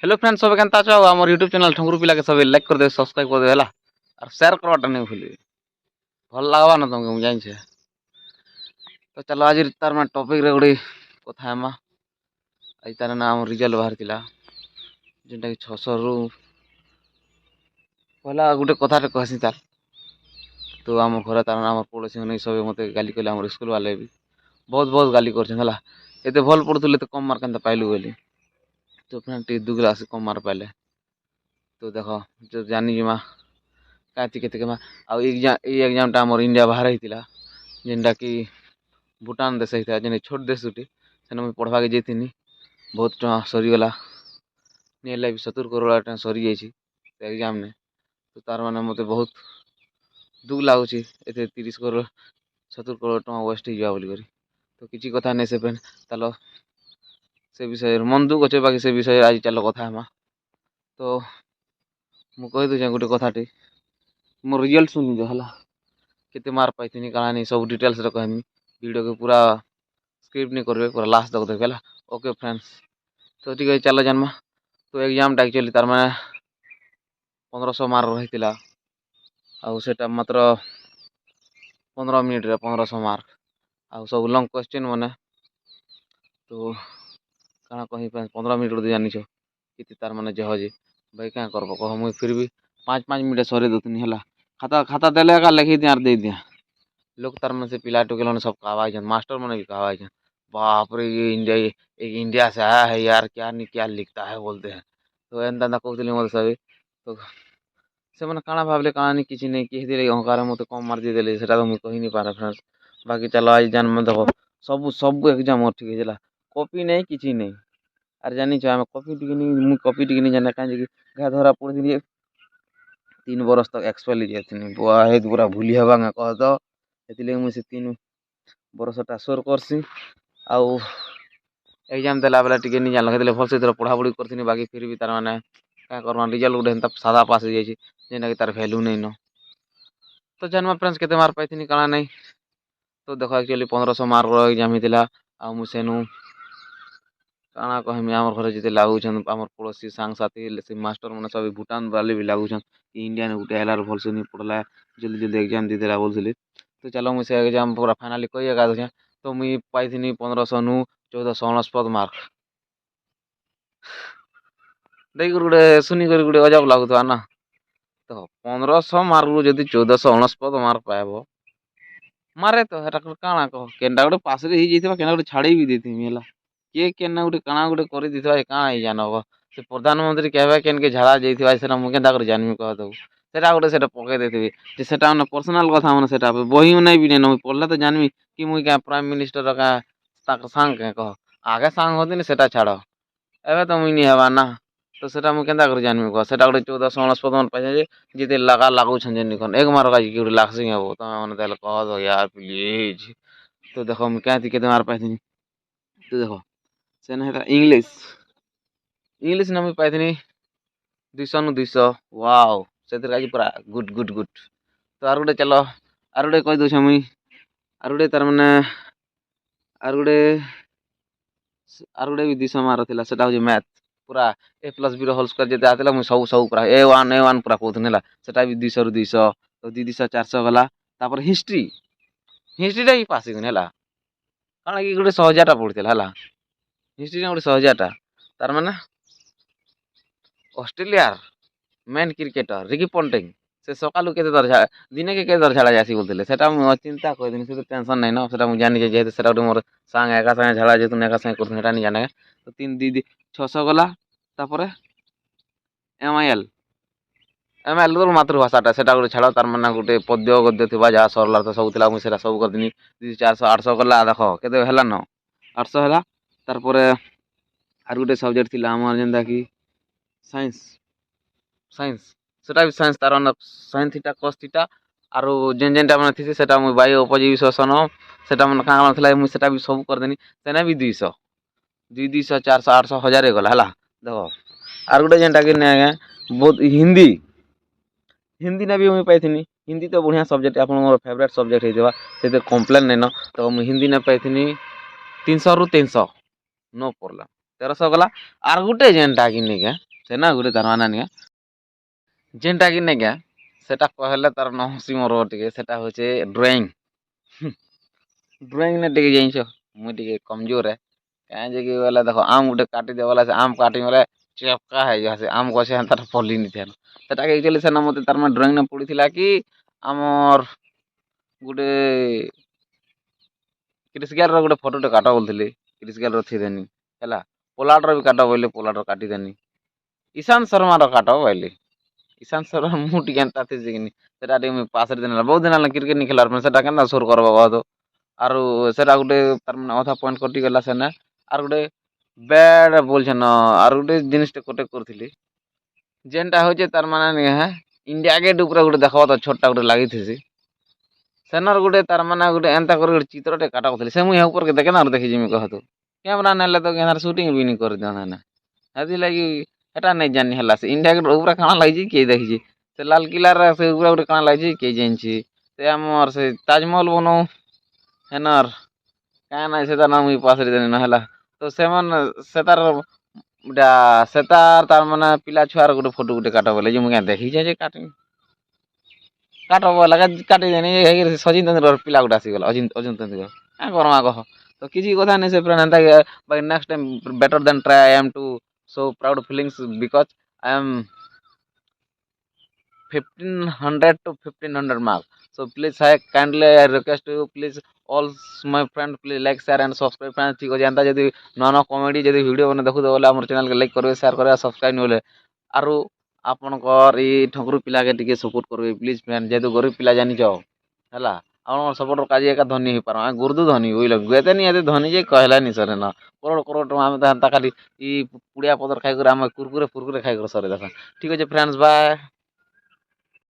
Hello friends सब केनता छ हमर यूट्यूब चैनल ठंगुर पिला के सब लाइक कर दे सब्सक्राइब कर दे हला और शेयर करवाटा नहीं भूली भल लागबा न तुमके जानि छे तो चलो आज तार में टॉपिक रे गुडी कथा हेमा आज तार नाम रिजल्ट बाहर थिला जेंटा कि 600 रु पहला गुटे कथा रे कहसी तार तो हम घर तार नाम पड़ोसी नहीं सब मते गाली कले हमर स्कूल वाले भी बहुत बहुत गाली करछन हला एते भल पड़थले तो कम मार्क केनता पाइलु बोली तो फ्रेंड टी दु क्लास कम मार्क पाइले तो देखो जो जानी जमा काती केते केमा आ एग्जाम टा हमर इंडिया बाहर हितिला जेंटा कि भूटान देश हिता जेने छोट देश उठी सेन मैं पढ़वा के जेथिनी बहुत टका सरी गला ने लाइफ 70 करोड़ टका सरी जाईची एग्जाम ने तो तार माने मते बहुत दुख लागुची एते 30 करोड़ 70 करोड़ टका वेस्ट हिया बोली करी तो किछि कथा नै से फ्रेंड चलो से विषय मन दुख अच्छे बाकी से विषय आज चलो कथा हेमा तो मु कहि दु गुटे कथाटी मोर रिजल्ट सुनि जो हला केते मार्क पाइथिनी काना नहीं सब डिटेल्स रे कहमी वीडियो के पूरा स्क्रिप्ट नहीं करबे पूरा लास्ट तक देखबेला ओके फ्रेंड्स तो ठीक है चलो जन्मा तो एग्जाम टा एक्चुअली तार माने 1500 मार्क रहितिला आ सेटा मात्र 15 मिनिट रे 1500 मार्क आ सब लॉन्ग क्वेश्चन माने तो काना कहि 15 मिनिट रे जानि छ किति तार माने जहजे भाई क्या करबो कह मुई फिर भी 5 मिनट सरे दतनी हला खाता खाता देले का लिखि दिया दे दिया लोग तार मन से पिला टुकेलन सब कहवा जन मास्टर मन भी कहवा जन बाप रे ये इंडिया एक इंडिया से आया है यार क्या नहीं क्या लिखता है बोलते हैं तो एंता ना कहते मत सब तो से मन काना भाबले काना नहीं किछि नहीं कहि देले अहंकार मते कम मार दे देले सेटा तो मुई कहि नहीं पारे फ्रेंड्स बाकी चलो आज जान मन देखो सब सब एग्जाम ठीक है कॉपी नहीं किछि नहीं आर जानी छ हम कॉपी टिके नहीं मुई कॉपी टिके नहीं जाने काजे कि घा धरा पड़ दिए 3 बरस तक एक्सपेल ही जेथिनी बुआ हे पूरा भूली हवा कह तो एतिले मुई से 3 बरस टा सोर करसी आउ एग्जाम देला बेला टिके नहीं जान लगेले भल से पढ़ा पढ़ी करथिनी बाकी फिर भी तार माने का करना रिजल्ट गुडे हेंता सादा पास हो जाई जेना कि तार वैल्यू नहीं न तो जन्म फ्रेंड्स केते मार पाइथिनी काना नहीं तो देखो एक्चुअली 1500 मार्क रो एग्जाम हितिला आ मु सेनु काना कहमी आमर घरे जते लागुछन आमर पड़ोसी सांग साथी से मास्टर मन सब भूटान वाले भी लागुछन इंडिया ने गुटे हेलार भल से नहीं पड़ला जल्दी जल्दी एग्जाम दे देला बोलथिले तो चलो मुई से एग्जाम पूरा फाइनली कहि एका दछे तो मुई पाइथिनी 1500 नु 1449 मार्क देख गुटे सुनी कर गुटे अजब लागुथवा ना तो 1500 मार्क रु जदी 1449 मार्क पाएबो मारे तो हेटा काना कह केनडा गुटे पास रे ही जइथबा केना गुटे छाड़ी भी देथिमी हला के केना गुटे काना गुटे करि दिथबा काना ही जानबो से प्रधानमंत्री कहबा केन के झाड़ा जइथबा सेना मु केनता कर जानमी कह दउ सेटा गुटे सेटा पके देथिबी जे सेटा न पर्सनल कथा मन सेटा बही नै भी नै पढ़ले तो जानमी कि मुई का प्राइम मिनिस्टर का ताक सांग के कह आगे सांग होतिनी सेटा छाड़ एबे तो मुई नि हेबा ना तो सेटा मु केनता कर जानमी कह सेटा गुटे 1449 मन पाइजे जे जिते लगा लागू छन जे निकन एक मार का कि गुटे लागसिंग हेबो त मन देल कह दो यार प्लीज तो देखो मु केति केते मार पाइथिनी तो देखो सेन हेता इंग्लिश इंग्लिश न मुई पाइथिनी 200 नु 200 वाओ सेतिर काजी पूरा गुड गुड गुड तो आर गुटे चलो आर गुटे कहि दउ मुई आर गुटे तार माने आर गुटे भी 200 मार थिला सेटा हो मैथ पूरा a + b रो होल स्क्वायर जेते आतिला मुई सब सब पूरा a1 पूरा कहथुनेला सेटा भी 200 रु 200 तो 200 400 गला तापर हिस्ट्री हिस्ट्री टा ही पास हेला काना कि गुटे 1000 टा पड़थिला हला हिस्ट्री ने गुटे 1000 टा तार माने Australia main cricketer Ricky Ponting से सकालु केते दर दिने के दर झाड़ा जासी बोलथिले सेटा मु चिंता कहि दिनी से टेंशन नै न सेटा मु जानि जे सेटा गुटे मोर सांग एका संगे झाड़ा जेतु एका संगे करथु सेटा नि जाने तो 3 दी 600 गला तापरे एमआईएल एमआईएल तो मातृभाषाटा सेटा गुटे छाड़ तार माने गुटे पद्य गद्य थिबा जा सरला तो सब थिला मु सेटा सब कर दिनी 400 800 गला देखो केते हेला न 800 हेला तार परे आर गुटे सब्जेक्ट थिला हमर जेंदा कि साइंस साइंस सेटा भी साइंस तार साइन थीटा cos थीटा आरो जेन जेनटा मन थिसी सेटा मु बायो अपोजिशन सेटा मन का थिला मु सेटा भी सब कर देनी सेना भी 200 200 400 800 1000 गला हला देखो आर गुटे जेनटा कि ने बहुत हिंदी हिंदी ने भी मुई पाइथिनी हिंदी तो बढ़िया सब्जेक्ट आपन मोर फेवरेट सब्जेक्ट हेजवा से कंप्लेन नै न तो मु हिंदी ने पाइथिनी 300 रु 300 नो प्रॉब्लम 1300 गला आर गुटे जेनटा कि नै के ସେନା ଗୁଟେ ତାର୍ ମାନେ ନିକେ ଯେନ୍ଟା କି ନେଇକା ସେଟା କହିଲେ ତାର ନ ହସି ମୋର ଟିକେ ସେଟା ହଉଛେ ଡ୍ରଇଂ। ଡ୍ରଇଂ ନେ ଟିକେ ଜାଣିଛ ମୁଇଁ ଟିକେ କମଜୋର ଏ କାଁ ଯେ କି ବୋଲେ ଦେଖ ଆମ୍ ଗୁଟେ କାଟିଦେବ ବୋଲେ ସେ ଆମ୍ କାଟି ବୋଲେ ଚେପକା ହେଇଯିବା ସେ ଆମ୍ ଗଛେ ହେନ୍ତାଟା ଫଳିନି ଥାନ ସେଟାକେ ଆକ୍ଚୁଆଲି ସେନ ମତେ ତାର ମାନେ ଡ୍ରଇଂ ନେ ପଡ଼ିଥିଲା କି ଆମର୍ ଗୁଟେ କ୍ରିଟିକାଲର ଗୋଟେ ଫଟୋଟେ କାଟ ବୋଲୁଥିଲି କ୍ରିଟିକାଲର ଥିଦେନି ହେଲା ପୋଲାଟର ବି କାଟ ବୋଇଲେ ପୋଲାଟର କାଟିଦେନି ଈଶାନ୍ତ ଶର୍ମାର କାଟ ବୋଇଲି ଈଶାନ୍ତ ଶର୍ମା ମୁଁ ଟିକେ ଏନ୍ତା ଥିସି କିନି ସେଟା ଟିକେ ମୁଇଁ ପାସରେ ଦେଲା ବହୁତ ଦିନ ହେଲା କ୍ରିକେଟ ନି ଖେଲାର ସେଟା କେନ୍ତା ସୋର କରବ କହ ତ ଆରୁ ସେଟା ଗୋଟେ ତାର ମାନେ ଅଧା ପଏଣ୍ଟ କଟିଗଲା ସେନେ ଆର୍ ଗୋଟେ ବ୍ୟାଟ ବୋଲଛନ ଆର୍ ଗୋଟେ ଜିନିଷଟେ ଗୋଟେ କରୁଥିଲି ଯେନ୍ଟା ହଉଛେ ତାର ମାନେ ନିକେ ଇଣ୍ଡିଆ ଗେଟ୍ ଉପରେ ଗୋଟେ ଦେଖବ ତ ଛୋଟଟା ଗୋଟେ ଲାଗିଥିସି ସେନର ଗୋଟେ ତାର ମାନେ ଗୋଟେ ଏନ୍ତା କରି ଗୋଟେ ଚିତ୍ରଟେ କାଟବାରଥିଲି ସେ ମୁଇଁ ଉପରକେ ଦେଖେ ନା ଦେଖି ଯିମି କହ ତ କ୍ୟାମେରା ନେଲେ ତ କେନାର ସୁଟିଂ ବି ନି କରିଦିଅନ୍ତା ନା ହେଥିଲାଗି ହେଟା ନେଇ ଜାନି ହେଲା ସେ ଇଣ୍ଡିଆ ଗେଟ୍ ଉପରେ କାଣା ଲାଗିଛି କିଏ ଦେଖିଛି ସେ ଲାଲକିଲ୍ଲାର ସେ ଉପରେ ଗୋଟେ କାଣା ଲାଗିଛି କିଏ ଜାଣିଛି ସେ ଆମର ସେ ତାଜମହଲ ବନଉ ହେନର୍ କାଁ ନାହିଁ ସେ ତାର ମୁଇଁ ପାସରି ଦେନି ନ ହେଲା ତ ସେମାନେ ସେ ତାର ଇଟା ତାର ମାନେ ପିଲା ଛୁଆର ଗୋଟେ ଫଟୋ ଗୋଟେ କାଟ ବଲେ ଯେ ମୁଁ କାଇଁ ଦେଖିଛେ ଯେ କାଟିନି କାଟ ବୋଇଲା କାଟିଦେନି ହେଇକିରି ସଚିନ ତେନ୍ଦୁଲକର ପିଲା ଗୋଟେ ଆସିଗଲା ଅଚିନ୍ତ ତେନ୍ଦୁଲକର କାଁ କରମା କହ ତ କିଛି କଥା ନାଇଁ ସେ ପୁରା ହେନ୍ତା ବାକି next time better then try I am too so proud feelings because I am 1500 to 1500 mark. So please I kindly I request you please all my friend please like share and subscribe friends ठीक अछि एंता जदि नवा comedy जदि video बने देखु बोले हमर channel के लाइक करबे शेयर करबे सब्सक्राइब नले आरु आपनकर ई ठकुर पिला के ଟିକେ सपोर्ट करबे प्लीज फ्रेंड जेतु गरीब पिला जानिଛ ହେଲା ଆପଣ ସପୋର୍ଟର କାଜି ଏକା ଧନୀ ହେଇପାର ଗୁରୁଦୁ ଧନୀ ବୁଝିଲ ଏତେ ନି ଏତେ ଧନୀ ଯେ କହିଲାନି ସରେ ନା କରୋଡ଼ କରୋଡ଼ ଟଙ୍କା ଆମେ ତ ହେନ୍ତା ଖାଲି ଇ ପୁଡ଼ିଆ ପତ୍ର ଖାଇକରି ଆମେ କୁରକୁରେ ଫୁରକୁରେ ଖାଇକରି ସରେ ଦେଖ ଠିକ୍ ଅଛି ଫ୍ରେଣ୍ଡସ୍ ବାଏ